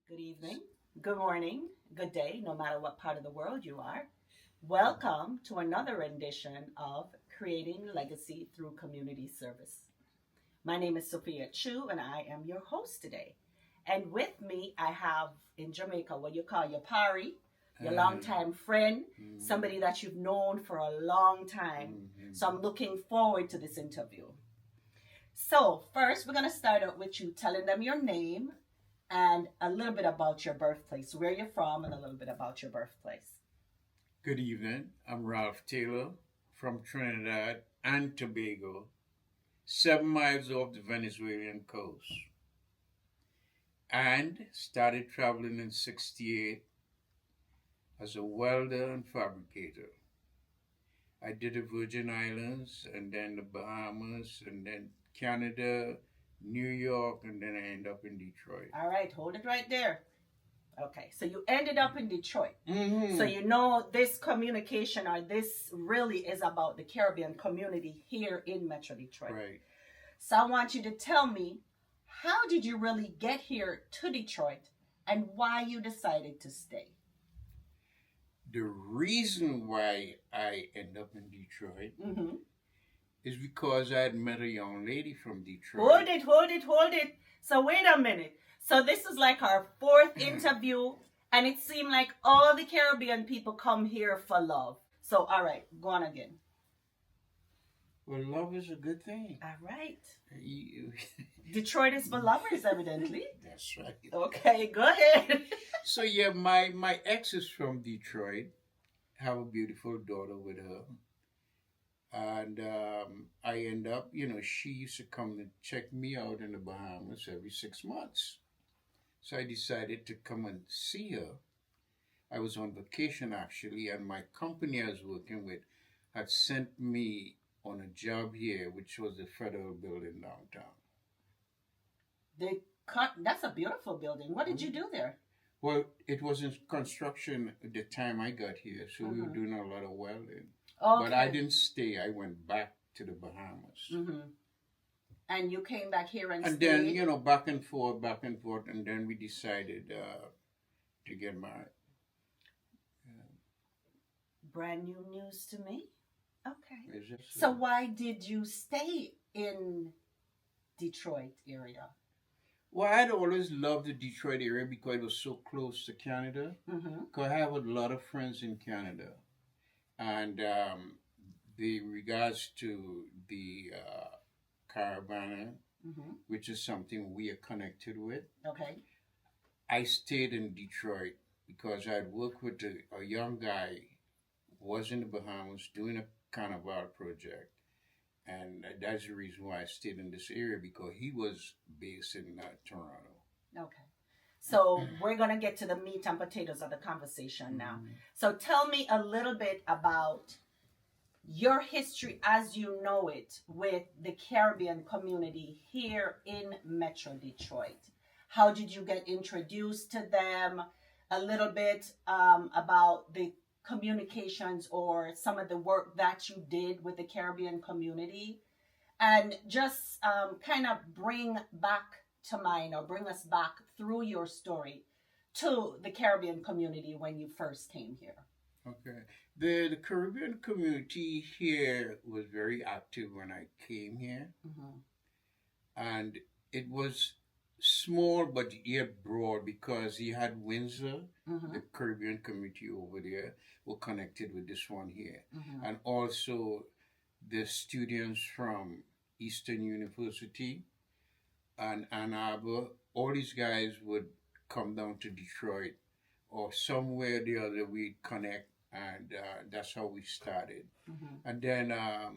Good evening, good morning, good day, no matter what part of the world you are. Welcome to another rendition of Creating Legacy Through Community Service. My name is Sophia Chu, and I am your host today. And with me, I have in Jamaica what you call your pari, your longtime friend, somebody that you've known for a long time. So I'm looking forward to this interview. So, first, we're going to start out with you telling them your name and a little bit about your birthplace, where you're from, and a little bit about your birthplace. Good evening. I'm Ralph Taylor from Trinidad and Tobago, 7 miles off the Venezuelan coast, and started traveling in '68 as a welder and fabricator. I did the Virgin Islands and then the Bahamas and then Canada, New York, and then I end up in Detroit. All right, hold it right there. Okay, so you ended up in Detroit. Mm-hmm. So you know this communication or this really is about the Caribbean community here in Metro Detroit. Right. So I want you to tell me, how did you really get here to Detroit and why you decided to stay? The reason why I end up in Detroit is because I had met a young lady from Detroit. Hold it. So wait a minute. So this is like our fourth interview, and it seemed like all the Caribbean people come here for love. So all right, go on again. Well, love is a good thing. All right. You- Detroit is for lovers, evidently. That's right. Okay, go ahead. So yeah, my ex is from Detroit. Have a beautiful daughter with her, and I end up, she used to come and check me out in the Bahamas every 6 months. So I decided to come and see her. I was on vacation actually, and my company I was working with had sent me on a job here, which was the federal building downtown. That's a beautiful building. What did you do there? Well, it was in construction at the time I got here, so we were doing a lot of welding. Okay. But I didn't stay. I went back to the Bahamas. And you came back here and And stayed? then, back and forth, and then we decided to get married. Brand new news to me. Okay. Is it So why did you stay in Detroit area? Well, I'd always loved the Detroit area because it was so close to Canada. Because I have a lot of friends in Canada. And the regards to the Caribbean, which is something we are connected with. Okay. I stayed in Detroit because I'd worked with a young guy who was in the Bahamas doing a carnival project. And that's the reason why I stayed in this area, because he was based in Toronto. Okay. So we're going to get to the meat and potatoes of the conversation now. So tell me a little bit about your history as you know it with the Caribbean community here in Metro Detroit. How did you get introduced to them? A little bit about the communications or some of the work that you did with the Caribbean community, and just kind of bring us back through your story to the Caribbean community when you first came here. Okay. The Caribbean community here was very active when I came here. And it was small but yet broad because you had Windsor, the Caribbean community over there, were connected with this one here. And also the students from Eastern University and Ann Arbor, all these guys would come down to Detroit or somewhere or the other we'd connect, and that's how we started. And then I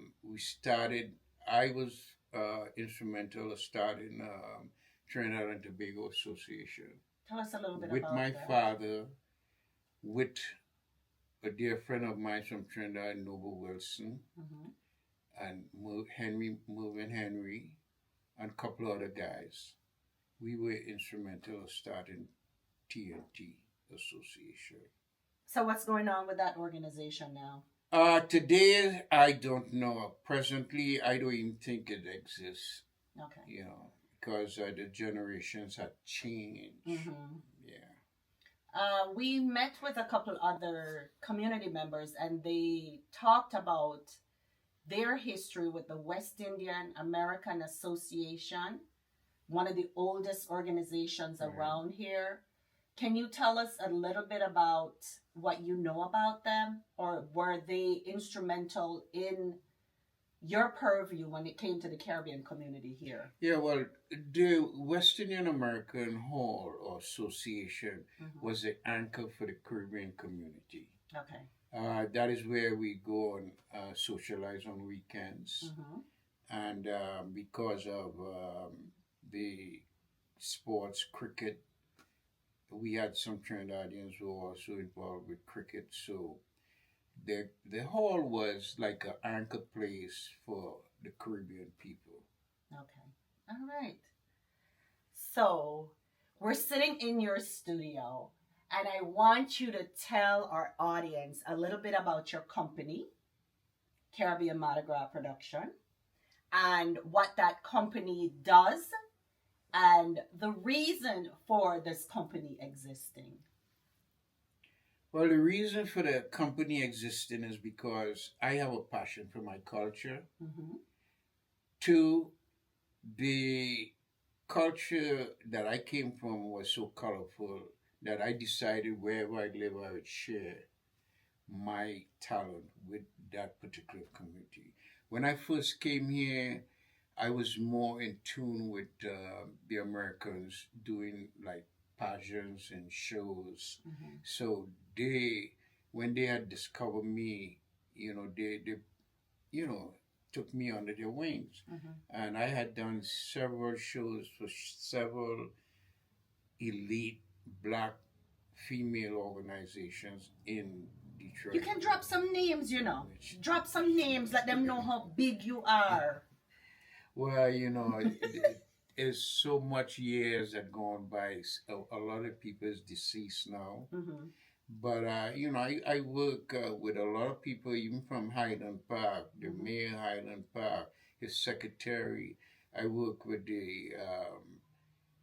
was instrumental of starting Trinidad and Tobago Association. Tell us a little bit with about my that. father, with a dear friend of mine from Trinidad, Noble Wilson, and Mervyn Henry, and a couple other guys. We were instrumental of starting TNT Association. So what's going on with that organization now? Today, I don't know. Presently, I don't even think it exists. Okay. Because the generations have changed. Yeah. We met with a couple other community members and they talked about their history with the West Indian American Association, one of the oldest organizations around here. Can you tell us a little bit about what you know about them, or were they instrumental in your purview when it came to the Caribbean community here? Yeah, well, the West Indian American Hall or Association was the anchor for the Caribbean community. Okay. That is where we go and socialize on weekends. And because of the sports, cricket, we had some Trinidadians who were also involved with cricket. So the hall was like an anchor place for the Caribbean people. Okay. All right. So we're sitting in your studio, and I want you to tell our audience a little bit about your company, Caribbean Mardi Gras Production, and what that company does and the reason for this company existing. Well, the reason for the company existing is because I have a passion for my culture. Two, the culture that I came from was so colorful that I decided wherever I live, I would share my talent with that particular community. When I first came here, I was more in tune with the Americans doing like pageants and shows. So when they had discovered me, they took me under their wings. And I had done several shows for several elite black female organizations in Detroit. You can drop some names, Drop some names, let them know how big you are. Well, it's so much years that gone by. A lot of people is deceased now. But, I work with a lot of people, even from Highland Park, the mayor of Highland Park, his secretary. I work with the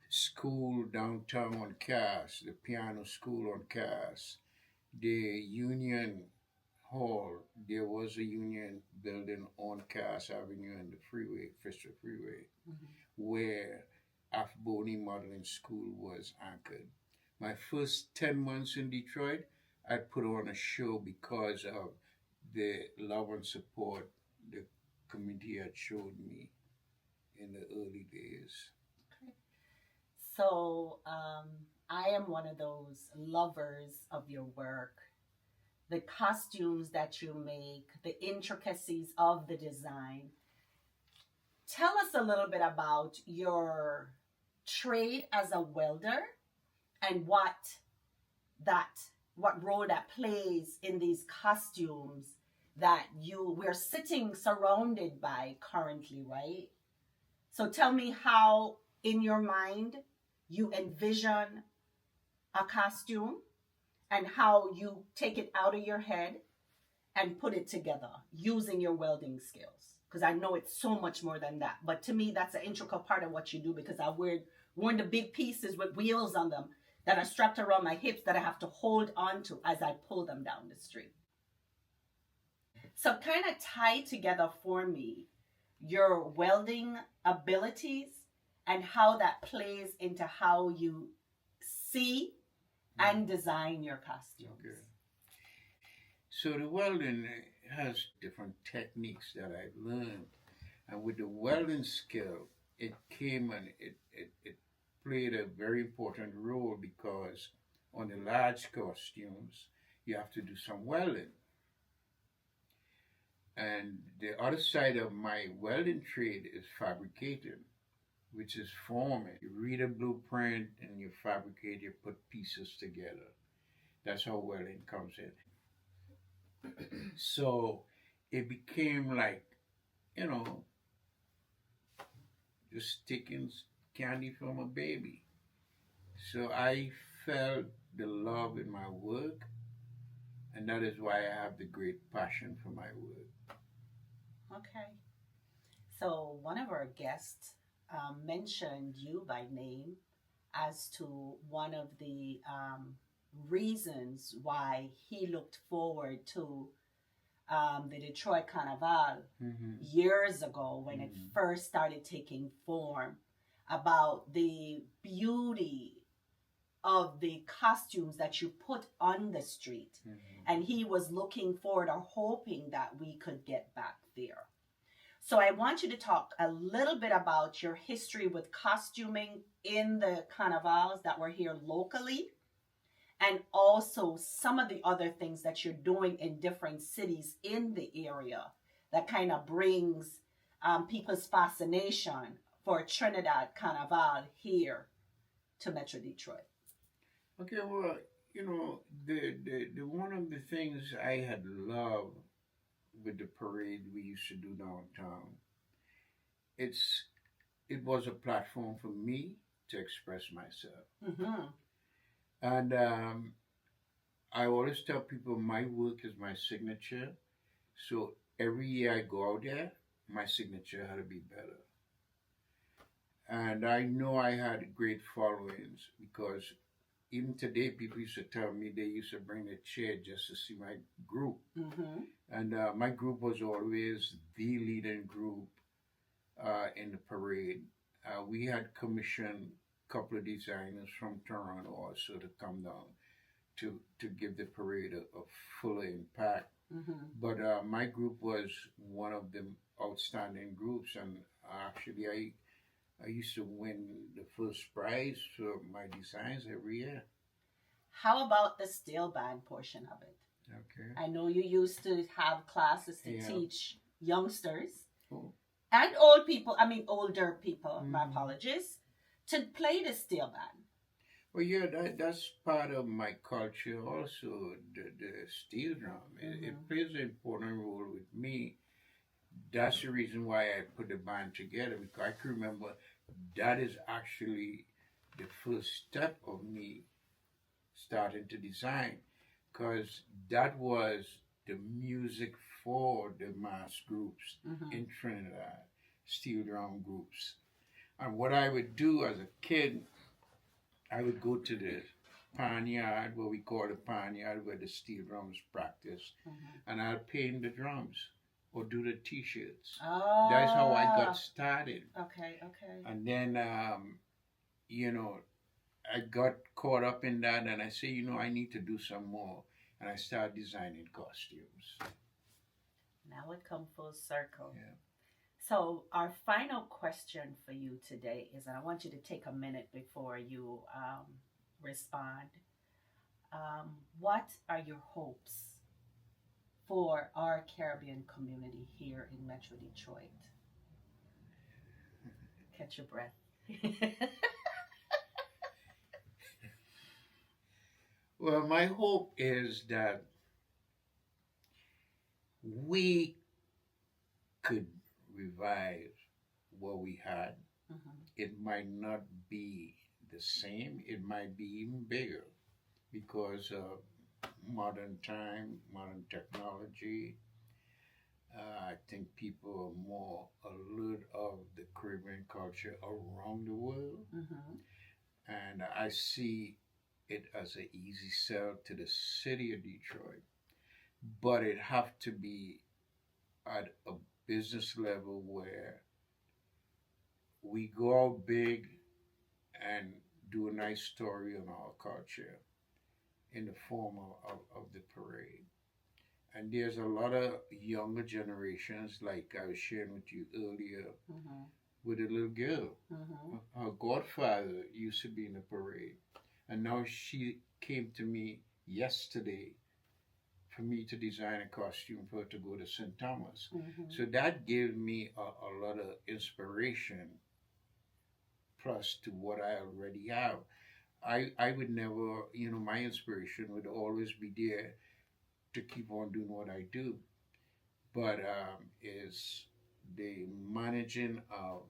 school downtown on Cass, the piano school on Cass, the Union Hall. There was a union building on Cass Avenue and the freeway, Fisher Freeway, where Afboni Modeling School was anchored. My first 10 months in Detroit, I put on a show because of the love and support the community had showed me in the early days. Okay. So I am one of those lovers of your work. The costumes that you make, the intricacies of the design. Tell us a little bit about your trade as a welder and what role that plays in these costumes that we're sitting surrounded by currently, right? So tell me how, in your mind, you envision a costume and how you take it out of your head and put it together using your welding skills. Because I know it's so much more than that. But to me, that's an integral part of what you do, because I wear one of the big pieces with wheels on them that are strapped around my hips that I have to hold on to as I pull them down the street. So kind of tie together for me your welding abilities and how that plays into how you see and design your costumes. Okay. So the welding has different techniques that I've learned. And with the welding skill, it came and it played a very important role, because on the large costumes, you have to do some welding. And the other side of my welding trade is fabricating, which is forming. You read a blueprint and you fabricate, you put pieces together. That's how welding comes in. So it became like, just taking candy from a baby. So I felt the love in my work, and that is why I have the great passion for my work. Okay. So one of our guests mentioned you by name as to one of the reasons why he looked forward to the Detroit Carnival years ago when it first started taking form, about the beauty of the costumes that you put on the street. And he was looking forward or hoping that we could get back there. So I want you to talk a little bit about your history with costuming in the carnivals that were here locally, and also some of the other things that you're doing in different cities in the area that kind of brings people's fascination for Trinidad Carnival here to Metro Detroit. Okay, well, the one of the things I had loved with the parade we used to do downtown, it was a platform for me to express myself. And I always tell people my work is my signature. So every year I go out there, my signature had to be better. And I know I had great followings because even today people used to tell me they used to bring a chair just to see my group. And my group was always the leading group in the parade. We had commissioned a couple of designers from Toronto also to come down to give the parade a fuller impact. But my group was one of the outstanding groups, and actually I used to win the first prize for my designs every year. How about the steel band portion of it? Okay. I know you used to have classes to teach youngsters and older people, my apologies, to play the steel band. Well, yeah, that's part of my culture also, the steel drum. It plays an important role with me. That's the reason why I put the band together, because I can remember that is actually the first step of me starting to design, because that was the music for the mass groups in Trinidad, steel drum groups. And what I would do as a kid, I would go to the barnyard, what we call the barnyard, where the steel drums practice, and I'd paint the drums or do the t-shirts. Oh. That's how I got started. Okay. And then, I got caught up in that, and I say, I need to do some more. And I started designing costumes. Now it comes full circle. Yeah. So our final question for you today is, and I want you to take a minute before you respond. What are your hopes for our Caribbean community here in Metro Detroit? Catch your breath. Well, my hope is that we could revive what we had. It might not be the same. It might be even bigger because of modern time, modern technology. I think people are more alert of the Caribbean culture around the world. And I see it as an easy sell to the city of Detroit. But it have to be at a business level where we go out big and do a nice story on our culture in the form of the parade. And there's a lot of younger generations, like I was sharing with you earlier, with a little girl. Her godfather used to be in the parade. And now she came to me yesterday for me to design a costume for her to go to St. Thomas. So that gave me a lot of inspiration, plus to what I already have. I would never, my inspiration would always be there to keep on doing what I do. But is the managing of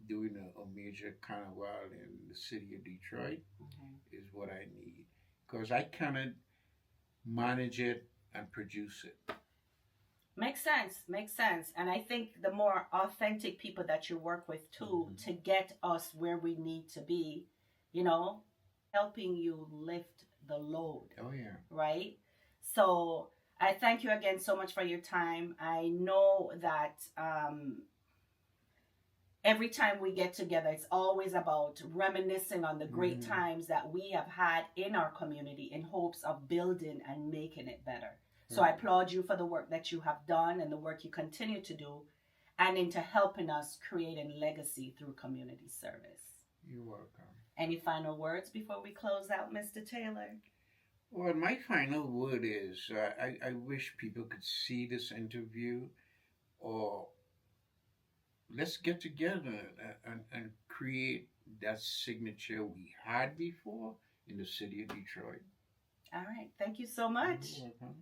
doing a major carnival in the city of Detroit is what I need. Because I cannot manage it and produce it. Makes sense. And I think the more authentic people that you work with too, to get us where we need to be, helping you lift the load. Oh, yeah. Right? So I thank you again so much for your time. I know that every time we get together, it's always about reminiscing on the great times that we have had in our community in hopes of building and making it better. So I applaud you for the work that you have done and the work you continue to do, and into helping us create a legacy through community service. You're welcome. Any final words before we close out, Mr. Taylor? Well, my final word is I wish people could see this interview, or let's get together and create that signature we had before in the city of Detroit. All right. Thank you so much. You're welcome.